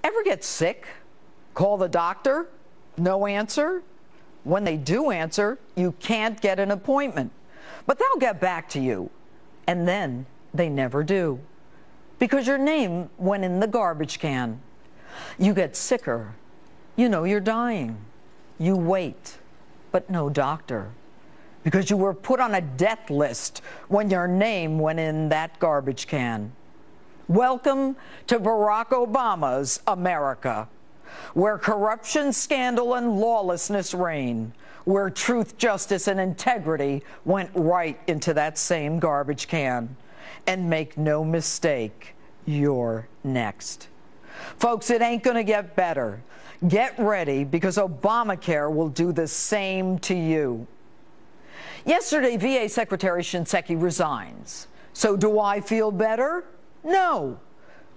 Ever get sick? Call the doctor? No answer? When they do answer, you can't get an appointment. But they'll get back to you. And then they never do. Because your name went in the garbage can. You get sicker. You know you're dying. You wait, but no doctor. Because you were put on a death list when your name went in that garbage can. Welcome to Barack Obama's America, where corruption, scandal, and lawlessness reign, where truth, justice, and integrity went right into that same garbage can. And make no mistake, you're next. Folks, it ain't going to get better. Get ready, because Obamacare will do the same to you. Yesterday, VA Secretary Shinseki resigns. So do I feel better? No.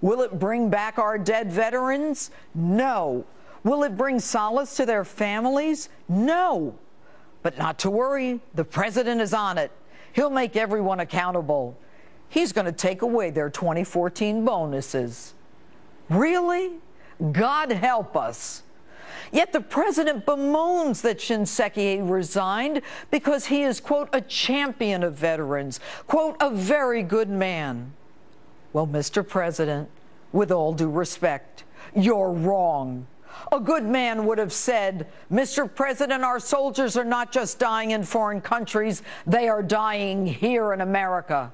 Will it bring back our dead veterans? No. Will it bring solace to their families? No. But not to worry, the president is on it. He'll make everyone accountable. He's going to take away their 2014 bonuses. Really? God help us. Yet the president bemoans that Shinseki resigned because he is, quote, a champion of veterans, quote, a very good man. Well, Mr. President, with all due respect, you're wrong. A good man would have said, Mr. President, our soldiers are not just dying in foreign countries, they are dying here in America.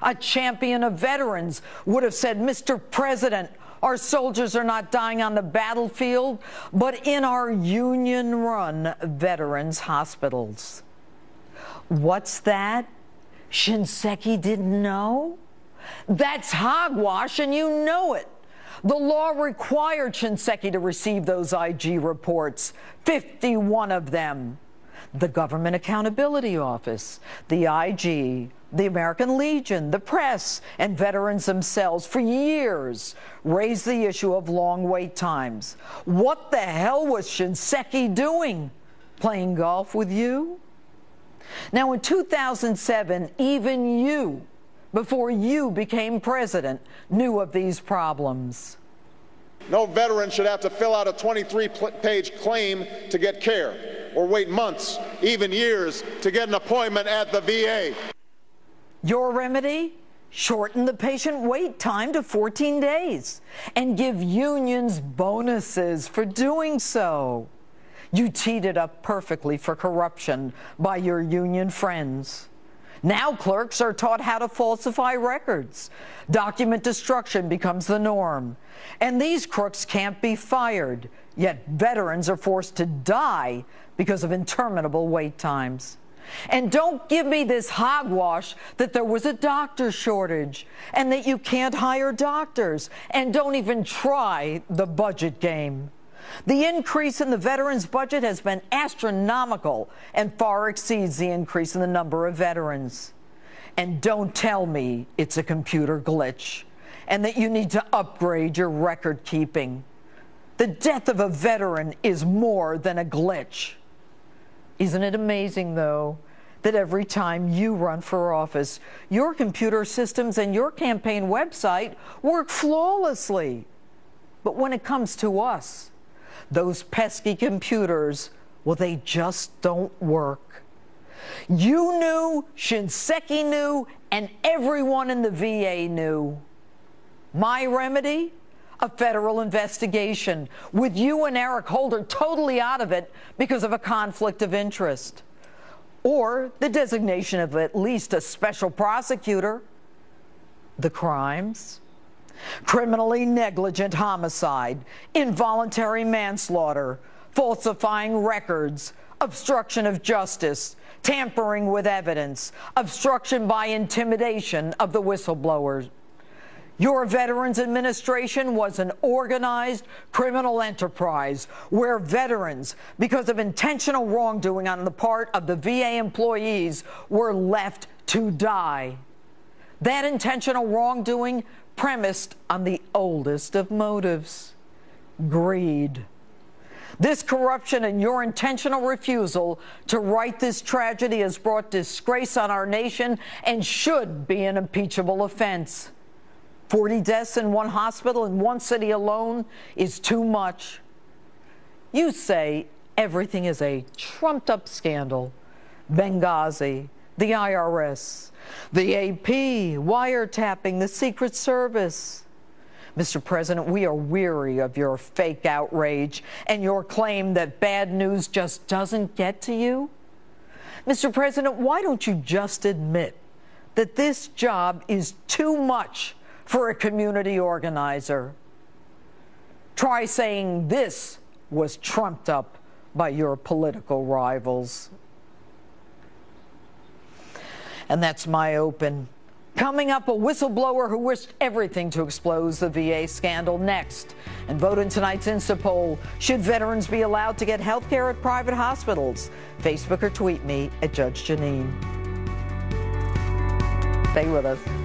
A champion of veterans would have said, Mr. President, our soldiers are not dying on the battlefield, but in our union-run veterans' hospitals. What's that? Shinseki didn't know? That's hogwash, and you know it. The law required Shinseki to receive those IG reports, 51 of them. The Government Accountability Office, the IG, the American Legion, the press, and veterans themselves for years raised the issue of long wait times. What the hell was Shinseki doing? Playing golf with you? Now, in 2007, even you, before you became president, knew of these problems. No veteran should have to fill out a 23-page claim to get care, or wait months, even years, to get an appointment at the VA. Your remedy? Shorten the patient wait time to 14 days and give unions bonuses for doing so. You teed it up perfectly for corruption by your union friends. Now clerks are taught how to falsify records. Document destruction becomes the norm. And these crooks can't be fired, yet veterans are forced to die because of interminable wait times. And don't give me this hogwash that there was a doctor shortage and that you can't hire doctors, and don't even try the budget game. The increase in the veterans' budget has been astronomical and far exceeds the increase in the number of veterans. And don't tell me it's a computer glitch and that you need to upgrade your record keeping. The death of a veteran is more than a glitch. Isn't it amazing, though, that every time you run for office, your computer systems and your campaign website work flawlessly? But when it comes to us, those pesky computers, well, they just don't work. You knew, Shinseki knew, and everyone in the VA knew. My remedy? A federal investigation, with you and Eric Holder totally out of it because of a conflict of interest. Or the designation of at least a special prosecutor. The crimes? Criminally negligent homicide, involuntary manslaughter, falsifying records, obstruction of justice, tampering with evidence, obstruction by intimidation of the whistleblowers. Your Veterans Administration was an organized criminal enterprise where veterans, because of intentional wrongdoing on the part of the VA employees, were left to die. That intentional wrongdoing premised on the oldest of motives: greed. This corruption and your intentional refusal to right this tragedy has brought disgrace on our nation and should be an impeachable offense. 40 deaths in one hospital in one city alone is too much. You say everything is a trumped-up scandal. Benghazi, the IRS, the AP, wiretapping, the Secret Service. Mr. President, we are weary of your fake outrage and your claim that bad news just doesn't get to you. Mr. President, why don't you just admit that this job is too much for a community organizer? Try saying this was trumped up by your political rivals. And that's my open. Coming up, a whistleblower who wished everything to expose the VA scandal next. And vote in tonight's Insta poll. Should veterans be allowed to get health care at private hospitals? Facebook or tweet me at Judge Jeanine. Stay with us.